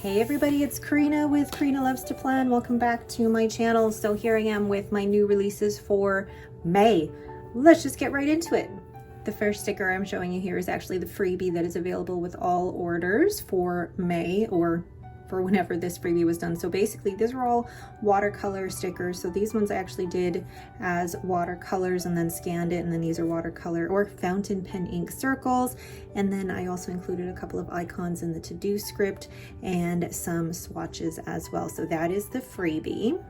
Hey everybody, it's Karina with Karina Loves to Plan. Welcome back to my channel. So here I am with my new releases for May. Let's just get right into it. The first sticker I'm showing you here is actually the freebie that is available with all orders for May, or for whenever this freebie was done. So basically these are all watercolor stickers. So these ones I actually did as watercolors and then scanned it, and then these are watercolor or fountain pen ink circles. And then I also included a couple of icons in the to-do script and some swatches as well. So that is the freebie.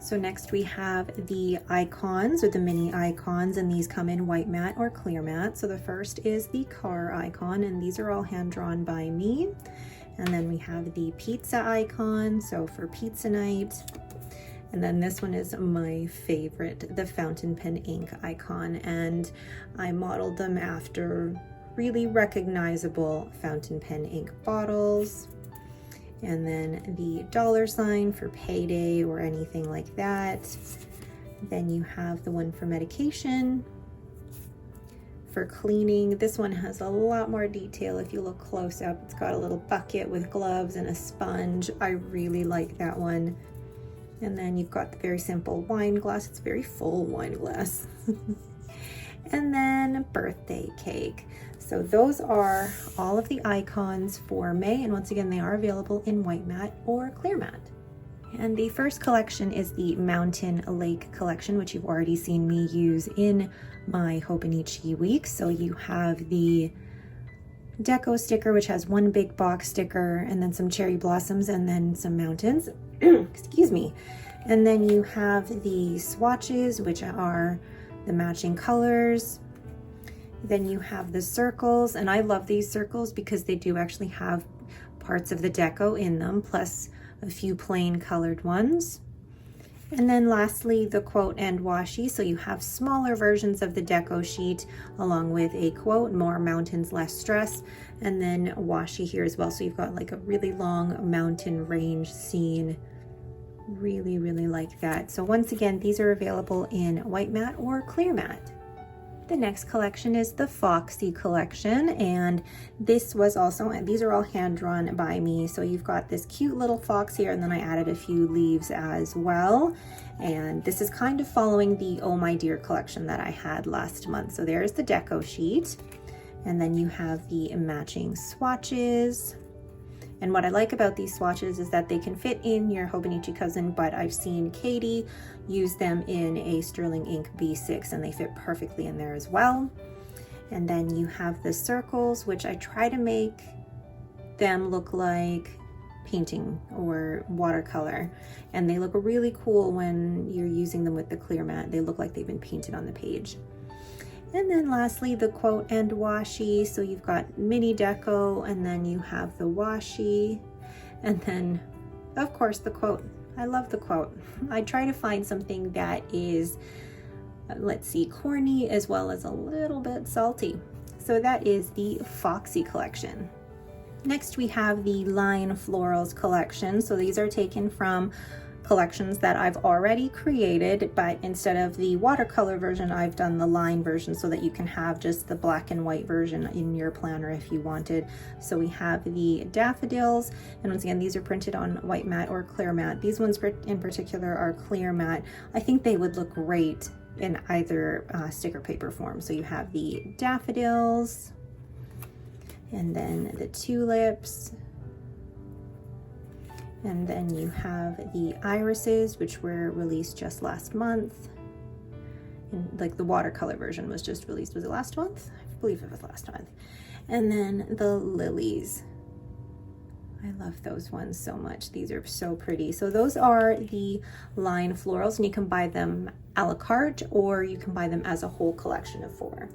So next we have the icons, or the mini icons, and these come in white matte or clear matte. So the first is the car icon, and these are all hand drawn by me. And then we have the pizza icon, so for pizza night. And then this one is my favorite, the fountain pen ink icon. And I modeled them after really recognizable fountain pen ink bottles. And then the $ for payday or anything like that. Then you have the one for medication. For cleaning, this one has a lot more detail if you look close up. It's got a little bucket with gloves and a sponge. I really like that one. And then you've got the very simple wine glass. It's a very full wine glass. And then birthday cake. So those are all of the icons for May, and once again they are available in white matte or clear matte. And the first collection is the Mountain Lake collection, which you've already seen me use in my Hobonichi week. So you have the deco sticker, which has one big box sticker and then some cherry blossoms and then some mountains. Excuse me. And then you have the swatches, which are the matching colors. Then you have the circles, and I love these circles because they do actually have parts of the deco in them, plus a few plain colored ones. And then lastly, the quote and washi. So you have smaller versions of the deco sheet along with a quote, more mountains, less stress, and then washi here as well. So you've got like a really long mountain range scene. Really, really like that. So once again, these are available in white matte or clear matte. The next collection is the Foxy collection, and this was also, and these are all hand drawn by me. So you've got this cute little fox here, and then I added a few leaves as well. And this is kind of following the Oh My Dear collection that I had last month. So there's the deco sheet, and then you have the matching swatches. And what I like about these swatches is that they can fit in your Hobonichi cousin, but I've seen Katie use them in a Sterling Ink B6 and they fit perfectly in there as well. And then you have the circles, which I try to make them look like painting or watercolor. And they look really cool when you're using them with the clear matte. They look like they've been painted on the page. And then lastly, the quote and washi. So you've got mini deco, and then you have the washi, and then of course the quote. I love the quote. I try to find something that is, let's see, corny as well as a little bit salty. So that is the Foxy collection. Next we have the Line Florals collection. So these are taken from collections that I've already created, but instead of the watercolor version, I've done the line version so that you can have just the black and white version in your planner if you wanted. So we have the daffodils, and once again, these are printed on white matte or clear matte. These ones in particular are clear matte. I think they would look great in either sticker paper form. So you have the daffodils, and then the tulips, and then you have the irises, which were released just last month. And like the watercolor version was just released, was it last month? I believe it was last month. And then the lilies. I love those ones so much. These are so pretty. So those are the Line Florals, and you can buy them a la carte or you can buy them as a whole collection of 4.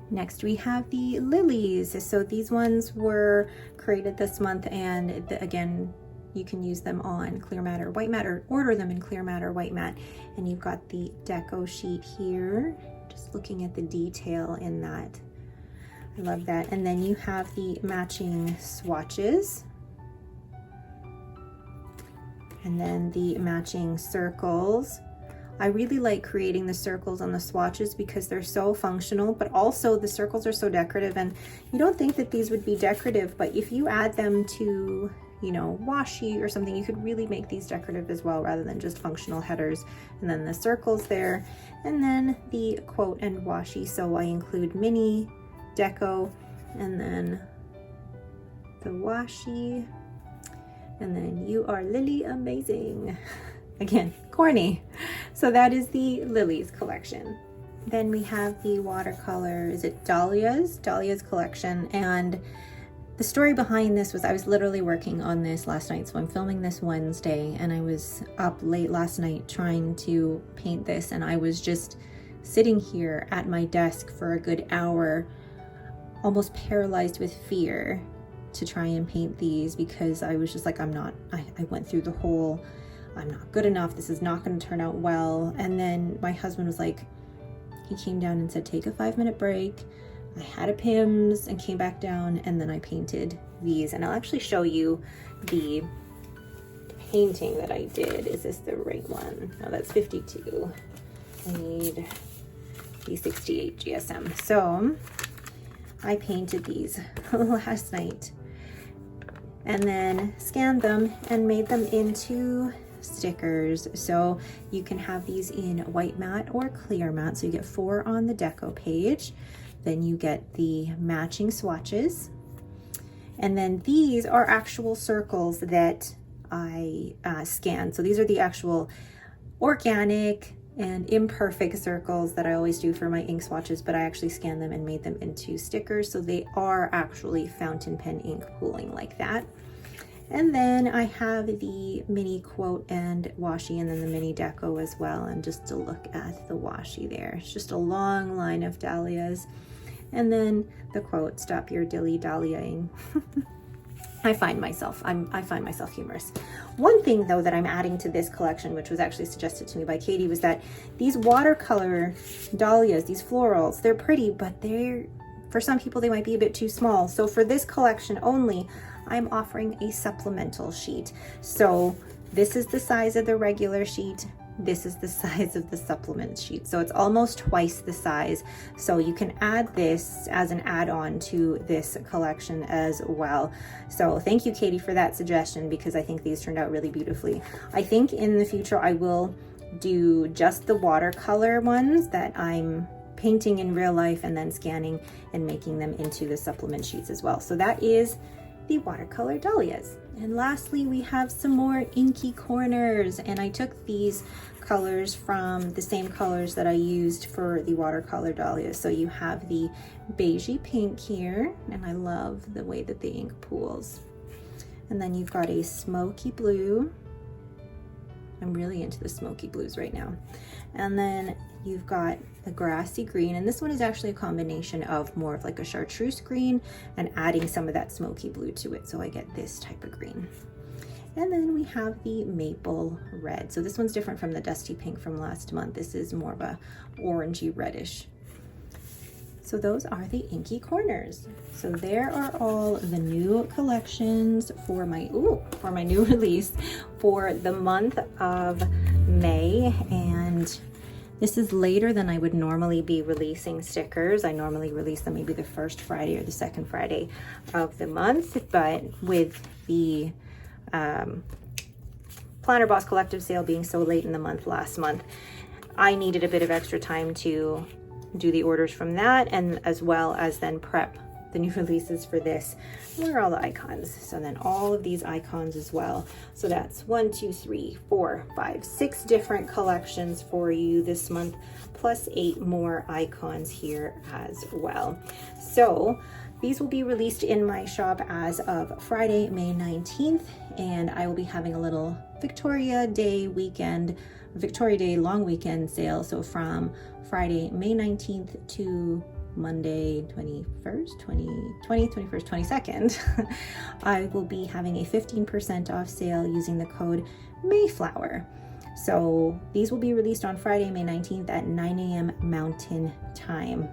Next we have the lilies. So these ones were created this month, and again, you can use them on clear matte or white matte, or order them in clear matte or white matte. And you've got the deco sheet here, just looking at the detail in that. I love that. And then you have the matching swatches, and then the matching circles. I really like creating the circles on the swatches because they're so functional, but also the circles are so decorative. And you don't think that these would be decorative, but if you add them to you know, washi or something, you could really make these decorative as well rather than just functional headers. And then the circles there, and then the quote and washi. So I include mini deco and then the washi, and then you are Lily amazing. Again, corny. So that is the Lilies collection. Then we have the watercolor, is it Dahlias collection. And the story behind this was I was literally working on this last night. So I'm filming this Wednesday, and I was up late last night trying to paint this, and I was just sitting here at my desk for a good hour, almost paralyzed with fear to try and paint these, because I was just like, I went through the whole, I'm not good enough, this is not going to turn out well. And then my husband was like, he came down and said, take a 5-minute break. I had a PIMS and came back down, and then I painted these. And I'll actually show you the painting that I did. Is this the right one? No, that's 52. I need the 68 GSM. So I painted these last night and then scanned them and made them into stickers. So you can have these in white matte or clear matte. So you get 4 on the deco page. Then you get the matching swatches. And then these are actual circles that I scanned. So these are the actual organic and imperfect circles that I always do for my ink swatches, but I actually scanned them and made them into stickers. So they are actually fountain pen ink pooling like that. And then I have the mini quote and washi, and then the mini deco as well. And just to look at the washi there, it's just a long line of dahlias. And then the quote, stop your dilly-dallying. I find myself humorous. One thing though that I'm adding to this collection, which was actually suggested to me by Katie, was that these watercolor dahlias, these florals, they're pretty, but for some people they might be a bit too small. So for this collection only, I'm offering a supplemental sheet. So this is the size of the regular sheet. This is the size of the supplement sheet. So it's almost twice the size. So you can add this as an add-on to this collection as well. So thank you, Katie, for that suggestion, because I think these turned out really beautifully. I think in the future I will do just the watercolor ones that I'm painting in real life and then scanning and making them into the supplement sheets as well. So that is the watercolor dahlias. And lastly, we have some more Inky Corners, and I took these colors from the same colors that I used for the watercolor dahlias. So you have the beigey pink here, and I love the way that the ink pools. And then you've got a smoky blue. I'm really into the smoky blues right now. And then you've got a grassy green, and this one is actually a combination of more of like a chartreuse green and adding some of that smoky blue to it. So I get this type of green. And then we have the maple red. So this one's different from the dusty pink from last month. This is more of a orangey reddish. So those are the Inky Corners. So there are all the new collections for my new release for the month of May. And this is later than I would normally be releasing stickers. I normally release them maybe the first Friday or the second Friday of the month, but with the Planner Boss Collective sale being so late in the month last month, I needed a bit of extra time to do the orders from that, and as well as then prep the new releases for this. Where are all the icons? So then all of these icons as well. So that's 1, 2, 3, 4, 5, 6 different collections for you this month, plus 8 more icons here as well. So these will be released in my shop as of Friday, May 19th, and I will be having a little Victoria Day long weekend sale. So from Friday, May 19th to Monday, 21st, 22nd, I will be having a 15% off sale using the code Mayflower. So these will be released on Friday, May 19th at 9 a.m. Mountain Time.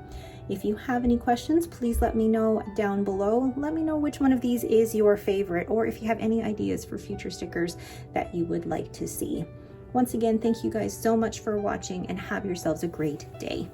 If you have any questions, please let me know down below. Let me know which one of these is your favorite, or if you have any ideas for future stickers that you would like to see. Once again, thank you guys so much for watching, and have yourselves a great day.